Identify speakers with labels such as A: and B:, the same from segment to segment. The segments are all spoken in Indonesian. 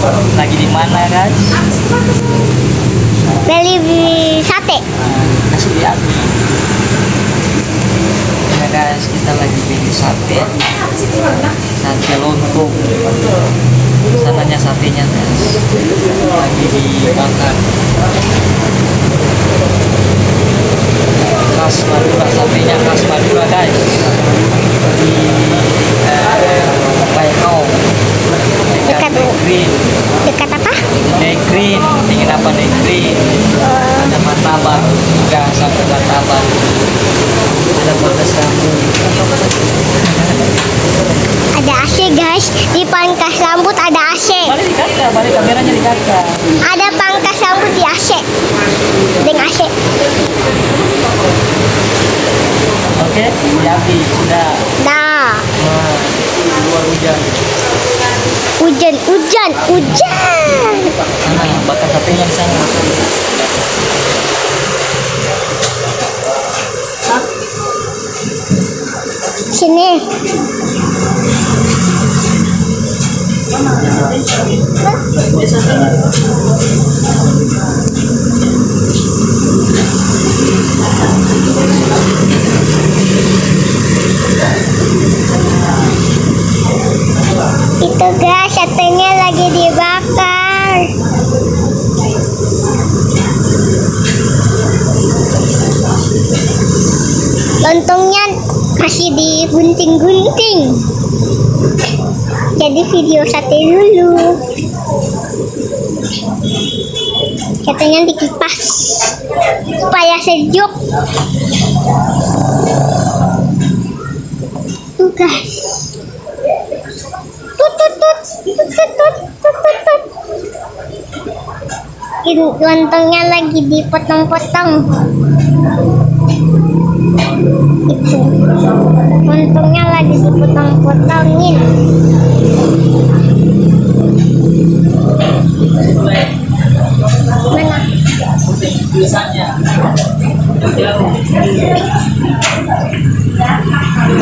A: Lagi di mana, guys?
B: Beli sate.
A: Kasih lihat. Ya guys, kita lagi beli sate. Sate lontong. Sananya satenya, guys. Lagi dibakar. Khas Madura, satenya khas Madura, guys. Di Baikau. Dekat Green.
B: Dekat apa?
A: Green, ingin apa Green? Ada martabak juga sampai martabak. Ada pangkas rambut.
B: Ada AC, guys. Di pangkas rambut ada AC.
A: Balik di kakak, balik kameranya di kakak.
B: Ada pangkas rambut di AC. Dengan AC.
A: Oke, jadi sudah.
B: Nah,
A: Nah, keluar hujan.
B: hujan.
A: Sana bakar satenya di sana.
B: Sini. Itu guys, satenya lagi dibakar. Lontongnya masih digunting-gunting. Jadi video sate dulu. Satenya dikipas supaya sejuk. Tuh guys. Ini lontongnya lagi dipotong-potong. Itu lontongnya lagi dipotong-potongin. Mana?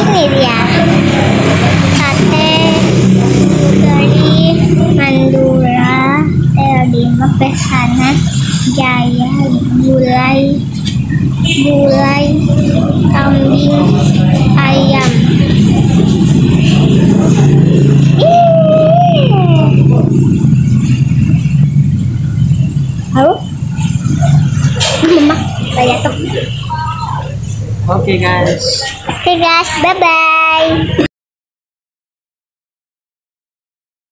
B: Ini dia sate dari Madura, Terima Pesanan Jaya, gulai kambing ayam. Halo, mama, saya tuh.
A: Oke guys.
B: Oke guys, bye bye.